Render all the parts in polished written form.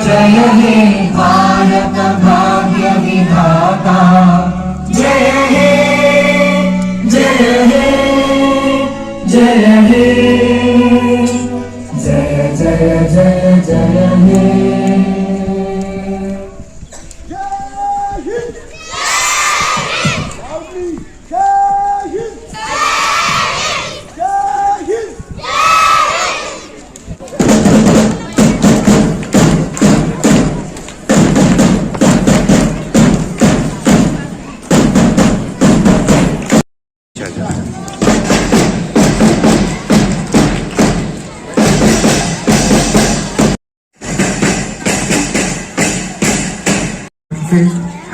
जय हे भारत भाग्य विधाता जय हे जय हे जय हे जय जय जय जय हे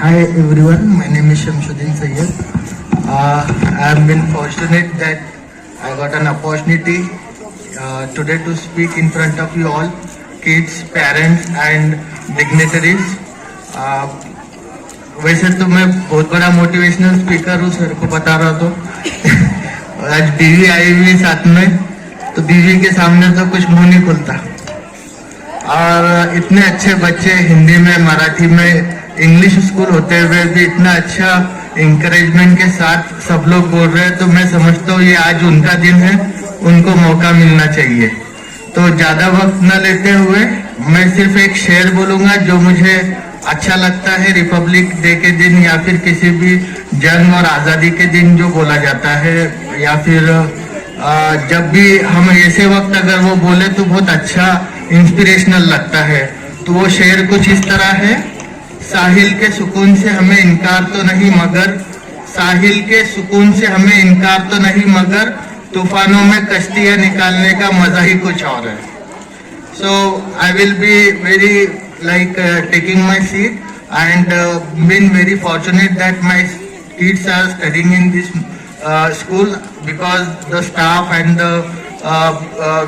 Hi everyone, my name is Shamsuddin Sayyed. I have been fortunate that I got an opportunity today to speak in front of you all, kids, parents and dignitaries. वैसे तो मैं बहुत बड़ा मोटिवेशनल स्पीकर हूँ, सर को बता रहा तो आज बीवी आई हुई साथ में, तो बीवी के सामने तो कुछ मुंह नहीं खुलता। और इतने अच्छे बच्चे हिंदी में, मराठी में, इंग्लिश स्कूल होते हुए भी इतना अच्छा इंकरेजमेंट के साथ सब लोग बोल रहे हैं, तो मैं समझता हूँ ये आज उनका दिन है, उनको मौका मिलना चाहिए। तो ज्यादा वक्त न लेते हुए मैं सिर्फ एक शेर बोलूंगा जो मुझे अच्छा लगता है। रिपब्लिक डे के दिन या फिर किसी भी जंग और आजादी के दिन जो बोला जाता है, या फिर जब भी हम ऐसे वक्त अगर वो बोले तो बहुत अच्छा इंस्पिरेशनल लगता है। तो वो शेर कुछ इस तरह है, साहिल के सुकून से हमें इनकार तो नहीं मगर, साहिल के सुकून से हमें इनकार तो नहीं मगर, तूफानों में कश्तियां निकालने का मजा ही कुछ और है। So I will be very like taking my seat and been very fortunate that my kids are studying in this school, because the staff and the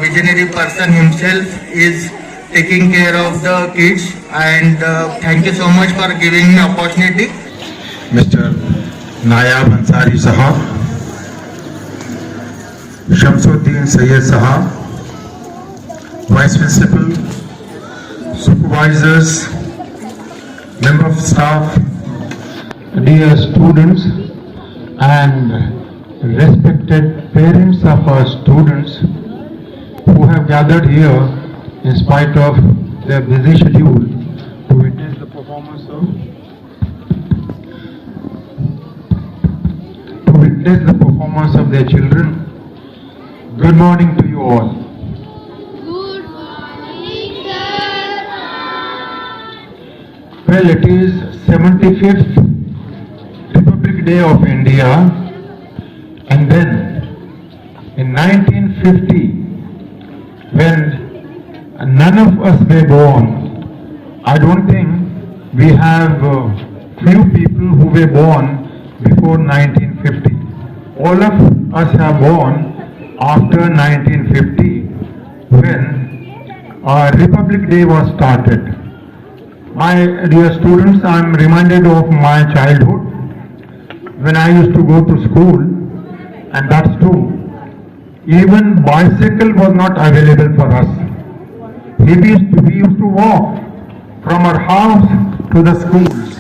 visionary person himself is taking care of the kids, and thank you so much for giving me opportunity. Mr. Nayab Ansari Sahab, Shamsuddin Sayyed Sahab, Vice Principal, Supervisors, Member of Staff, dear students and respected parents of our students who have gathered here in spite of their busy schedule to witness the performance of their children. Good morning to you all. Good morning, sir. Well, it is 75th Republic Day of India, and then in 1950, when none of us were born, I don't think we have few people who were born before 1950. All of us are born after 1950, when our Republic Day was started. My dear students, I am reminded of my childhood when I used to go to school, and that's true. Even bicycle was not available for us. We used to walk from our house to the schools,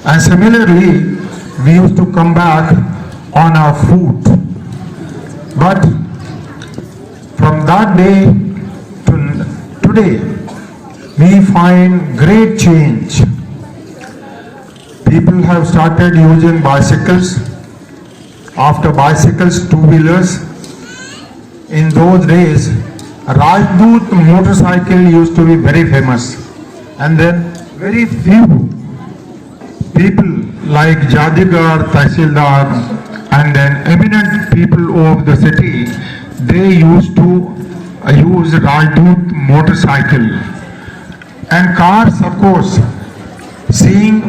and similarly we used to come back on our foot. But from that day to today, we find great change. People have started using bicycles. After bicycles, two-wheelers. In those days, Rajdoot motorcycle used to be very famous, and then very few people like Jadigar, Tahsildar, and then eminent people of the city, they used to use Rajdoot motorcycle. And cars, of course, seeing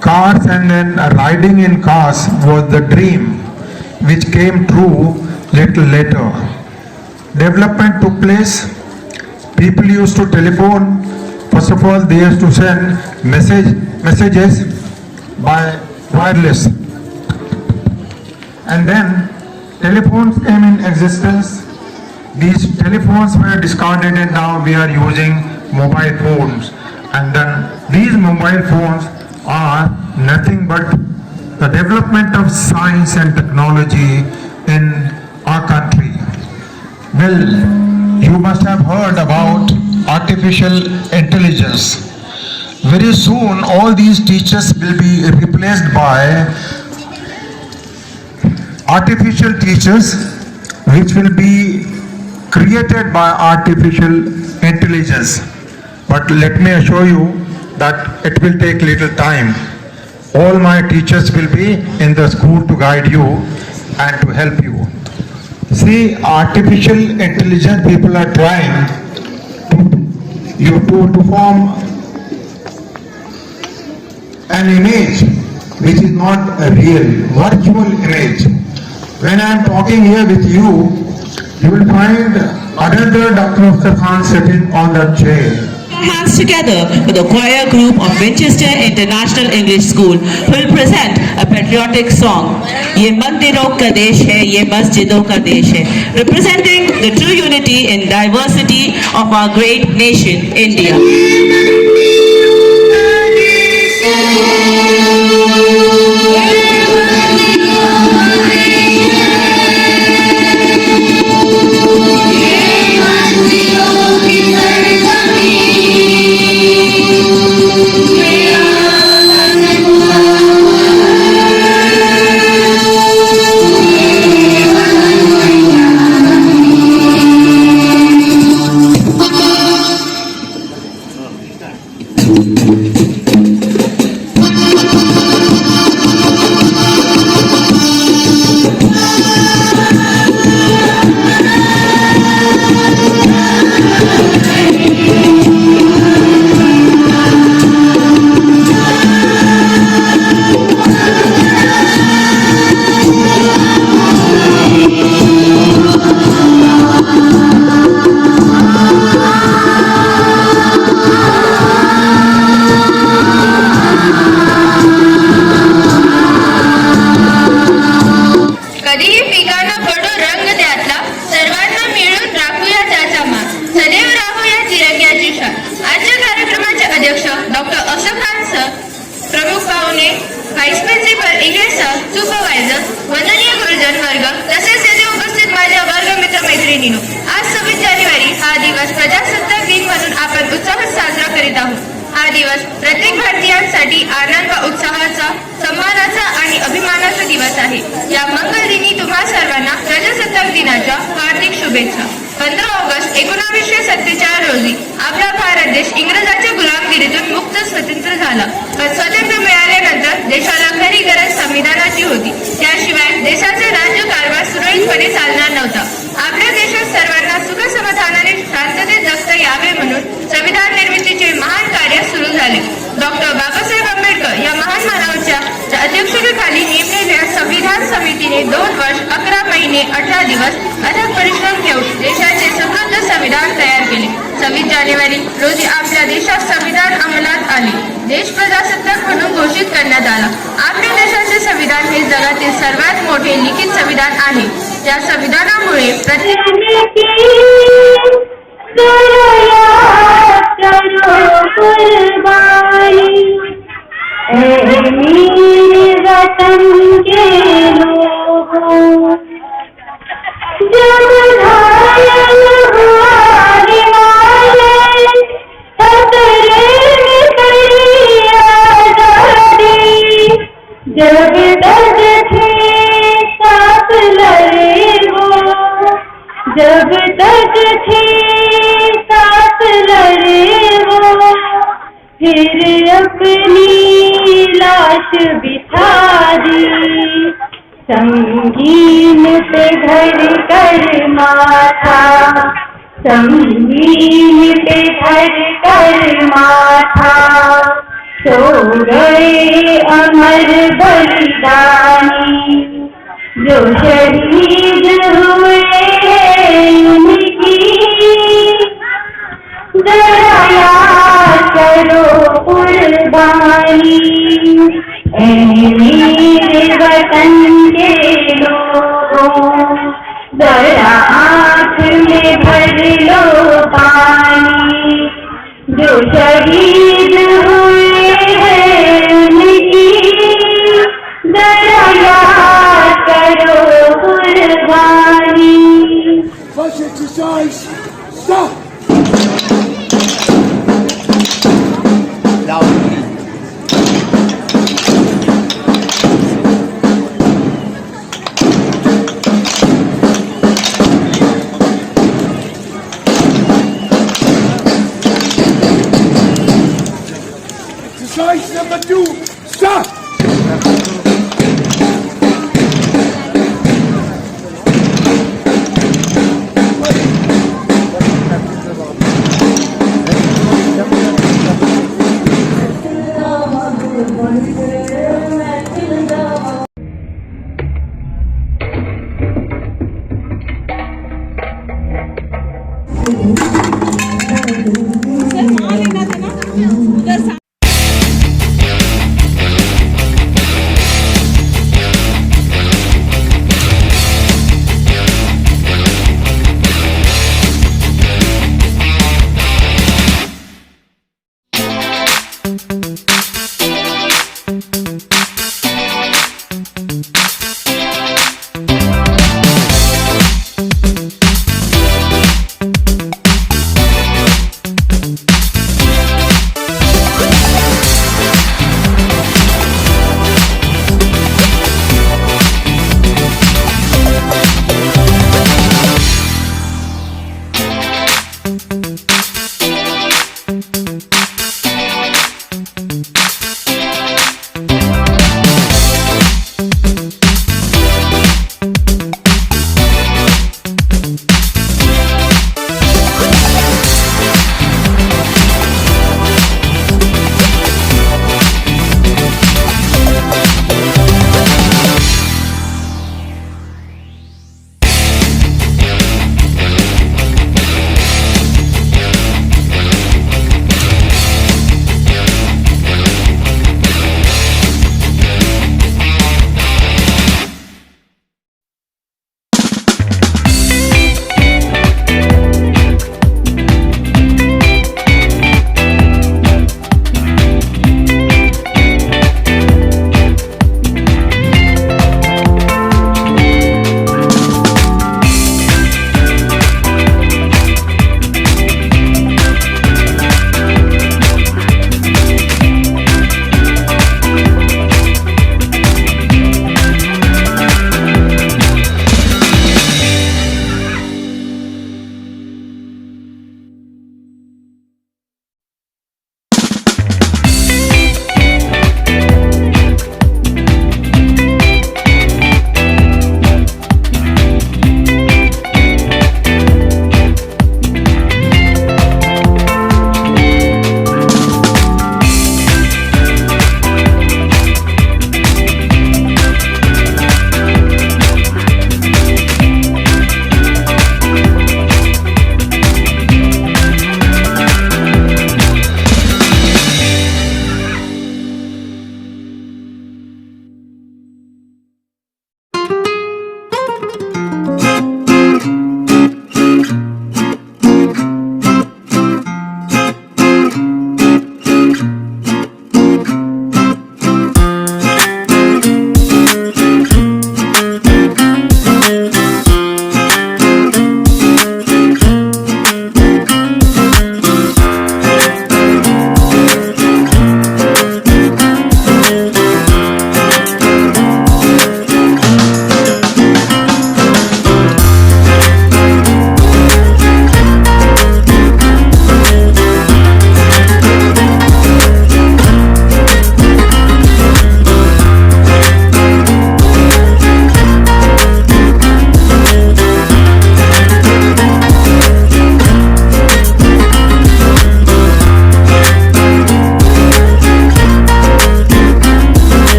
cars and then riding in cars was the dream which came true little later. Development took place. People used to telephone. First of all, they used to send messages by wireless. And then telephones came in existence. These telephones were discarded and now we are using mobile phones. And then these mobile phones are nothing but the development of science and technology in our country. Well, you must have heard about artificial intelligence. Very soon, all these teachers will be replaced by artificial teachers, which will be created by artificial intelligence. But let me assure you that it will take little time. All my teachers will be in the school to guide you and to help you. See, artificial intelligence people are trying to form an image which is not a real, virtual image. When I am talking here with you, you will find another Dr. Mustafa Khan sitting on that chair. Hands together with the choir group of Winchester International English School who will present a patriotic song, Ye Mandiron ka Desh hai, Ye Masjidon ka Desh hai, representing the true unity in diversity of our great nation, India. कधीही पिकांना पडो रंग त्यातला, सर्वांना मिळून राखूया त्याचा मान, सदैव राहूया तिरंग्याची शान. आजच्या कार्यक्रमाचे अध्यक्ष डॉक्टर अशोक खान सर, प्रमुख पाहुणे vice principal English sir, supervisor, वंदनीय गुरुजन वर्ग, तसेच येथे उपस्थित माझ्या वर्ग मित्र मैत्रिणींनो, आज 26 जानेवारी हा दिवस प्रजासत्ताक दिन म्हणून आपण उत्साहात साजरा करीत आहोत. हा दिवस प्रत्येक भारतीयांसाठी आनंद व उत्साहाचा, सन्मानाचा आणि अभिमानाचा दिवस आहे. या मंगल दिनी तुम्हा सर्वांना प्रजासत्ताक दिनाच्या हार्दिक शुभेच्छा. 15 ऑगस्ट 1947 रोजी आपला भारत देश इंग्रजांच्या गुलामगिरीतून मुक्त स्वतंत्र झाला. पण स्वातंत्र्य मिळाल्यानंतर देशाला खरी गरज संविधानाची होती. त्याशिवाय देशाचे राज्यकारभार सुरळीतपणे चालणार नव्हता. आपल्या देशात सर्वांना सुख समाधानाने शांततेत जगता यावे म्हणून संविधान निर्मितीचे महान कार्य सुरू झाले. डॉक्टर बाबासाहेब आंबेडकर या महान मानवाच्या अध्यक्षतेखाली नेमलेल्या संविधान समितीने 2 वर्ष 11 महिने 18 दिवस अथक परिश्रम घेऊन देशाचे समृद्ध संविधान तयार केले. 26 जानेवारी रोजी आपल्या देशात संविधान अंमलात आले. देश प्रजासत्ताक म्हणून घोषित करण्यात आला. आपल्या देशाचे संविधान हे जगातील सर्वात मोठे लिखित संविधान आहे. या संविधानामुळे जब तक थे साथ लड़े वो, जब तक थे साथ लड़े वो, फिर अपनी लाश बिछा दी. संगीन पे घर कर माथा, संगीन पे घर कर माथा, सो गए अमर बलिदानी, जो शहीद हुए उनकी जरा याद करो कुर्बानी. ऐ मेरे वतन के लोगों, जरा आँख में भर लो पानी, जो शहीद Exercise. Stop. Exercise number 2. Stop.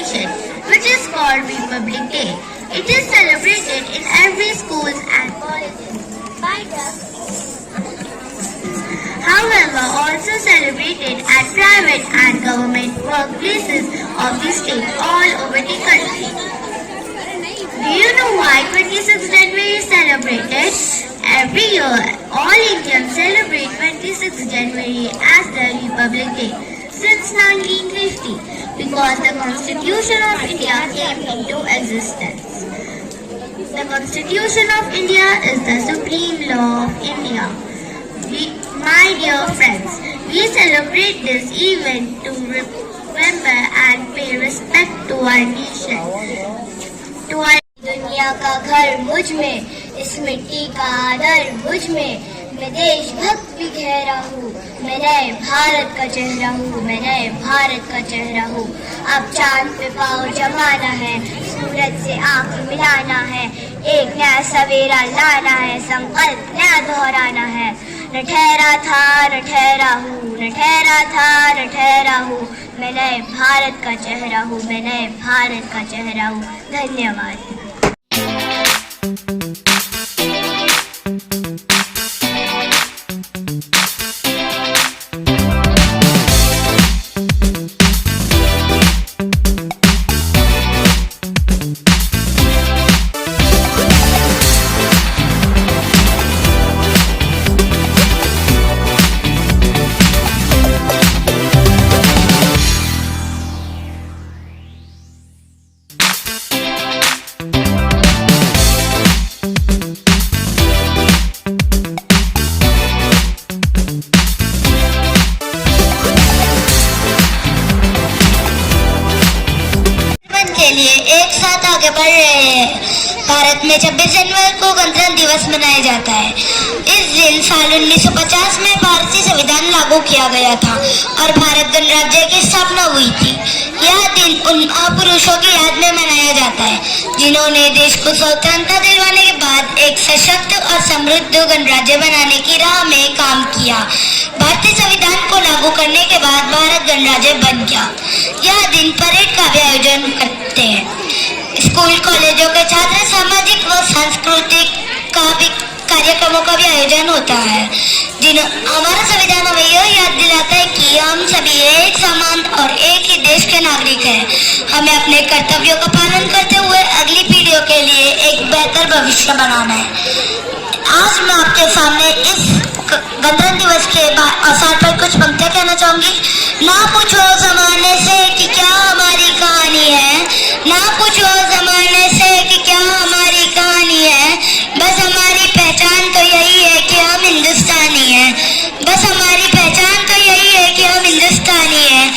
nation, which is called Republic Day. It is celebrated in every schools and colleges by the however also celebrated at private and government workplaces of the state all over the country. Do you know why 26th January is celebrated? Every year, all Indians celebrate 26th January as the Republic Day since 1950 because the Constitution of India came into existence. The Constitution of India is the supreme law of India. My dear friends, we celebrate this event to remember and pay respect to our nation. To our दुनिया का घर मुझ में, इस मिट्टी का आदर मुझ में, मैं देशभक्त भी गहरा हूँ, मैं नए भारत का चेहरा हूँ, मैं नए भारत का चेहरा हूँ। अब चांद पे पाँव जमाना है, सूरज से आँख मिलाना है, एक नया सवेरा लाना है, संकल्प नया दोहराना है। न ठहरा था न ठहरा हूँ, न ठहरा था न ठहरा हूँ, मैं नए भारत का चेहरा हूँ, मैं नए भारत का चेहरा हूँ। धन्यवाद। भारत में 26 जनवरी को गणतंत्र दिवस मनाया जाता है। इस दिन साल 1950 में भारतीय संविधान लागू किया गया था और भारत गणराज्य की स्थापना हुई थी। यह दिन उन महापुरुषों की याद में मनाया जाता है जिन्होंने देश को स्वतंत्रता दिलवाने के बाद एक सशक्त और समृद्ध गणराज्य बनाने की राह में काम किया। भारतीय संविधान को लागू करने के बाद भारत गणराज्य बन गया। यह दिन परेड का भी आयोजन करते हैं। स्कूल कॉलेजों के छात्र सामाजिक व सांस्कृतिक कार्यक्रमों का भी आयोजन होता है। हमारा संविधान हमें यह याद दिलाता है कि हम सभी एक समान और एक ही देश के नागरिक हैं। हमें अपने कर्तव्यों का पालन करते हुए अगली पीढ़ियों के लिए एक बेहतर भविष्य बनाना है। आज मैं आपके सामने इस गणतंत्र दिवस के अवसर पर कुछ पंक्तियां कहना चाहूंगी। ना पूछो जमाने से कि क्या हमारी कहानी है, ना पूछो जमाने से कि क्या हमारी कहानी है, बस हमारी पहचान तो यही है कि हम हिंदुस्तानी हैं, बस हमारी पहचान तो यही है कि हम हिंदुस्तानी हैं।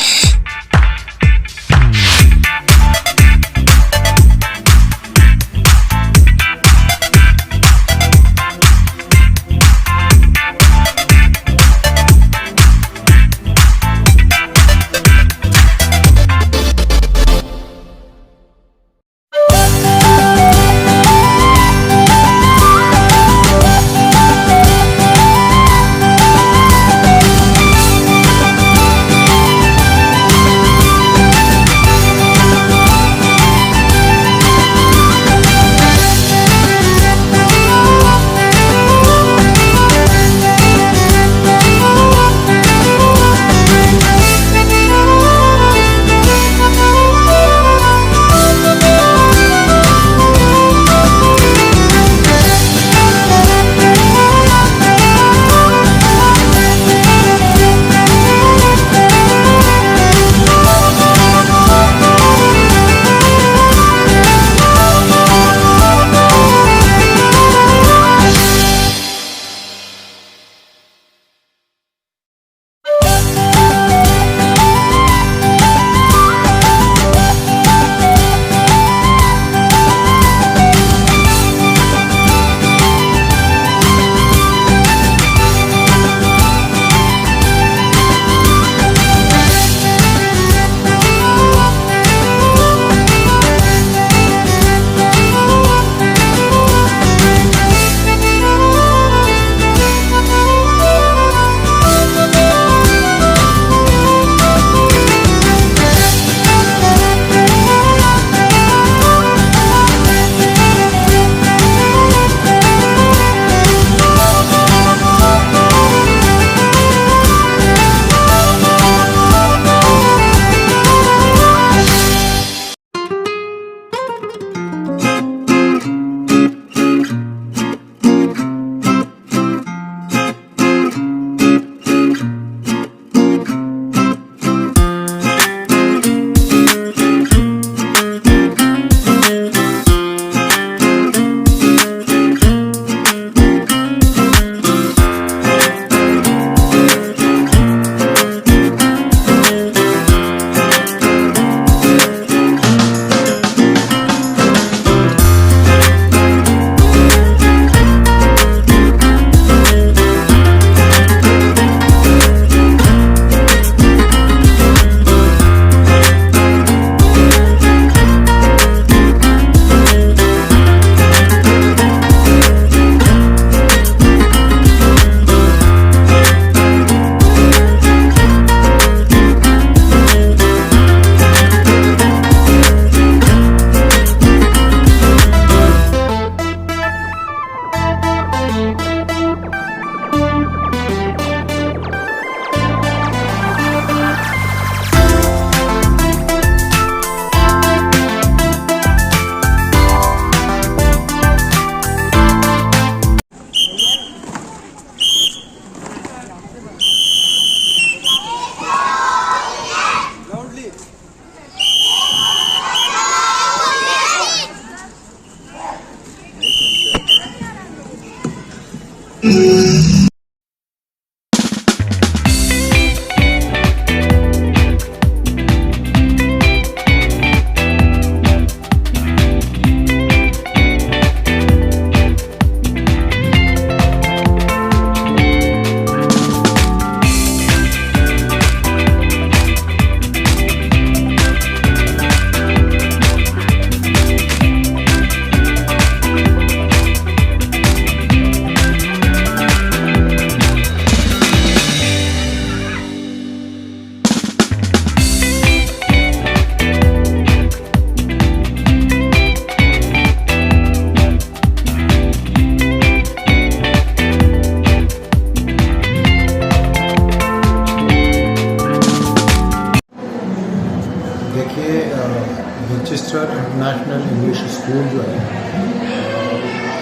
मैनचेस्टर इंटरनेशनल इंग्लिश स्कूल जो है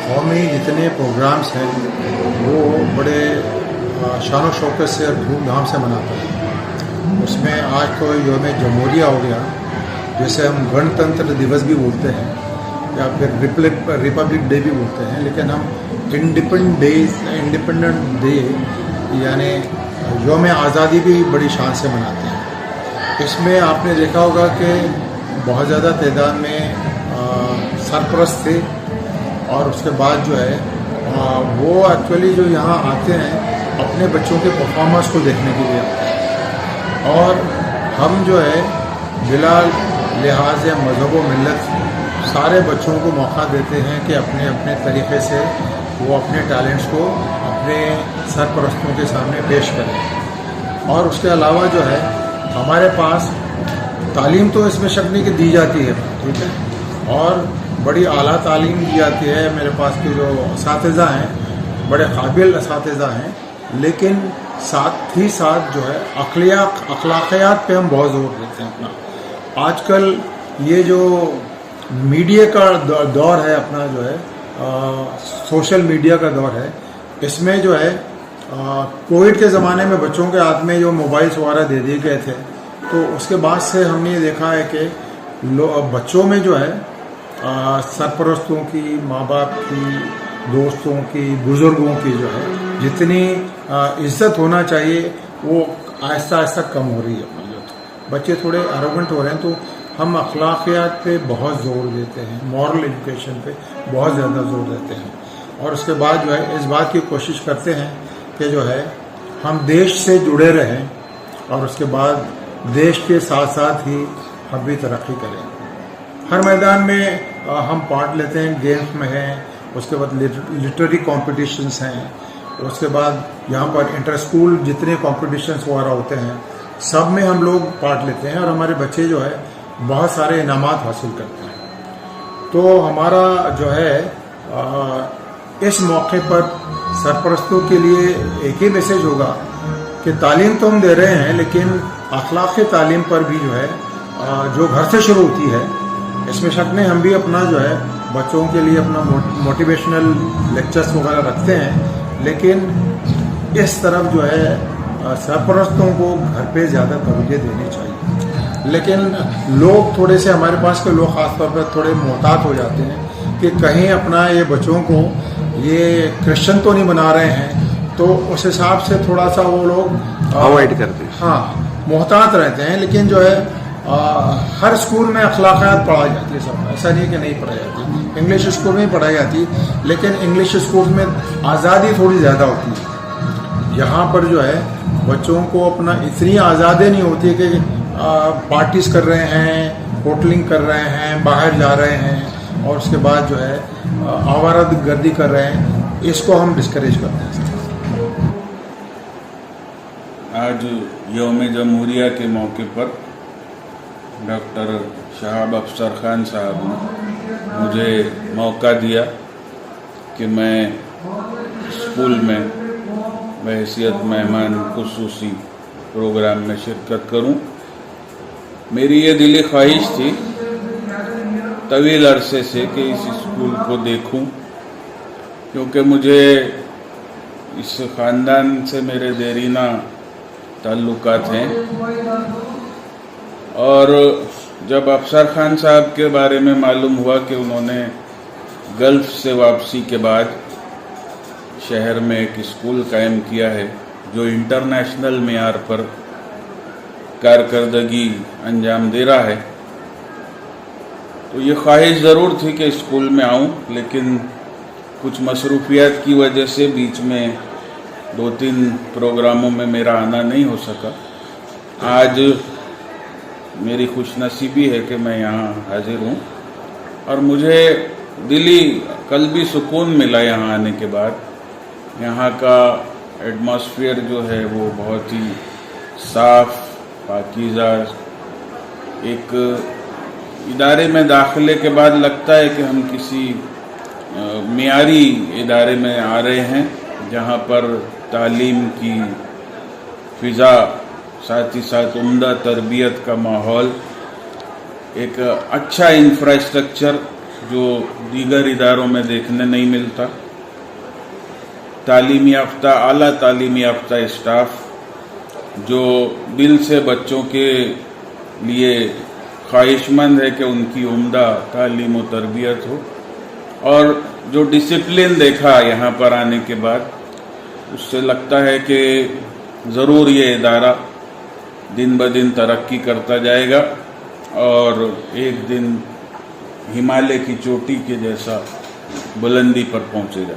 कौमी जितने प्रोग्राम्स हैं वो बड़े शान शौकत से और धूमधाम से मनाता है। उसमें आज तो यौम जमहूरिया हो गया, जैसे हम गणतंत्र दिवस भी बोलते हैं या फिर रिपब्लिक डे भी बोलते हैं, लेकिन हम इंडिपेंडेंट डे यानी यौम आज़ादी भी बड़ी शान से मनाते हैं। इसमें आपने देखा होगा कि बहुत ज़्यादा तादाद में सरपरस्त थे और उसके बाद जो है वो एक्चुअली जो यहाँ आते हैं अपने बच्चों के परफॉर्मेंस को देखने के लिए आते हैं। और हम जो है बिला लिहाज मज़हब व मिलत सारे बच्चों को मौका देते हैं कि अपने अपने तरीक़े से वो अपने टैलेंट्स को अपने सरपरस्तों के सामने पेश करें। और उसके अलावा जो है हमारे पास तालीम तो इसमें शक नहीं कि दी जाती है, ठीक है, और बड़ी आला तालीम दी जाती है। मेरे पास के जो असातिज़ा हैं बड़े काबिल असातिज़ा हैं, लेकिन साथ ही साथ जो है अखलाकियात पे हम बहुत ज़ोर देते हैं अपना। आजकल ये जो मीडिया का दौर है अपना जो है सोशल मीडिया का दौर है, इसमें जो है कोविड के ज़माने में बच्चों के हाथ में जो मोबाइल्स वगैरह दे दिए गए थे, तो उसके बाद से हमने देखा है कि बच्चों में जो है सरपरस्तों की, माँ बाप की, दोस्तों की, बुज़ुर्गों की जो है जितनी इज्जत होना चाहिए वो आहिस्ता आहिस्ता कम हो रही है। बच्चे थोड़े एरोगेंट हो रहे हैं, तो हम अखलाकियात पे बहुत ज़ोर देते हैं, मॉरल एजुकेशन पे बहुत ज़्यादा ज़ोर देते हैं। और उसके बाद जो है इस बात की कोशिश करते हैं कि जो है हम देश से जुड़े रहें और उसके बाद देश के साथ साथ ही हम भी तरक्की करें। हर मैदान में हम पार्ट लेते हैं, गेम्स में हैं, उसके बाद लिटरेरी कॉम्पिटिशन्स हैं, उसके बाद यहाँ पर इंटर स्कूल जितने कॉम्पिटिशन्स वगैरह होते हैं सब में हम लोग पार्ट लेते हैं और हमारे बच्चे जो है बहुत सारे इनामात हासिल करते हैं। तो हमारा जो है इस मौके पर सरपरस्तों के लिए एक ही मैसेज होगा कि तालीम तो हम दे रहे हैं, लेकिन अखलाक़ी तालीम पर भी जो है जो घर से शुरू होती है, इसमें शक नहीं हम भी अपना जो है बच्चों के लिए अपना मोटिवेशनल लेक्चर्स वगैरह रखते हैं, लेकिन इस तरफ जो है सरपरस्तों को घर पे ज़्यादा तवज्जो देनी चाहिए। लेकिन लोग थोड़े से हमारे पास के लोग ख़ासतौर पर थोड़े मोहतात हो जाते हैं कि कहीं अपना ये बच्चों को ये क्रिश्चियन तो नहीं बना रहे हैं, तो उस हिसाब से थोड़ा सा वो लोग अवॉइड करते हैं, हाँ मोहतात रहते हैं। लेकिन जो है हर स्कूल में अखलाकियात पढ़ाई जाती है, सब ऐसा नहीं कि नहीं पढ़ाई जाती। इंग्लिश स्कूल में ही पढ़ाई जाती, लेकिन इंग्लिश स्कूल में आज़ादी थोड़ी ज़्यादा होती है। यहाँ पर जो है बच्चों को अपना इतनी आज़ादी नहीं होती कि पार्टीज कर रहे हैं, होटलिंग कर रहे हैं, बाहर जा रहे हैं और उसके बाद जो है आवारागर्दी कर रहे हैं। इसको हम डिस्करेज करते हैं। आज यौम जमहूरिया के मौके पर डॉक्टर शहाब अफसर खान साहब ने मुझे मौका दिया कि मैं स्कूल में बहैसियत मेहमान खुसूसी प्रोग्राम में शिरकत करूं। मेरी ये दिली ख्वाहिश थी तवील अरसे से कि इस स्कूल को देखूं, क्योंकि मुझे इस ख़ानदान से मेरे देरीना ताल्लुकात हैं। और जब अफसर खान साहब के बारे में मालूम हुआ कि उन्होंने गल्फ़ से वापसी के बाद शहर में एक स्कूल कायम किया है जो इंटरनेशनल मेयार पर कारकर्दगी अंजाम दे रहा है, तो ये ख्वाहिश ज़रूर थी कि स्कूल में आऊं, लेकिन कुछ मसरूफियात की वजह से बीच में 2-3 प्रोग्रामों में मेरा आना नहीं हो सका। आज मेरी खुशनसीबी है कि मैं यहाँ हाजिर हूँ और मुझे दिली कल्बी सुकून मिला यहाँ आने के बाद। यहाँ का एटमॉस्फेयर जो है वो बहुत ही साफ पाकीज़ा, एक इदारे में दाखिले के बाद लगता है कि हम किसी मियारी इदारे में आ रहे हैं, जहाँ पर तालीम की फ़िज़ा, साथ ही साथ उम्दा तरबियत का माहौल एक अच्छा इंफ्रास्ट्रक्चर जो दीगर इदारों में देखने नहीं मिलता, तालीम याफ्ता, आला तालीम याफ्ता स्टाफ जो दिल से बच्चों के लिए ख्वाहिशमंद है कि उनकी उम्दा तालीम और तरबियत हो, और जो डिसिप्लिन देखा यहाँ पर आने के बाद, उससे लगता है कि ज़रूर ये इदारा दिन ब दिन तरक्की करता जाएगा और एक दिन हिमालय की चोटी के जैसा बुलंदी पर पहुँचेगा।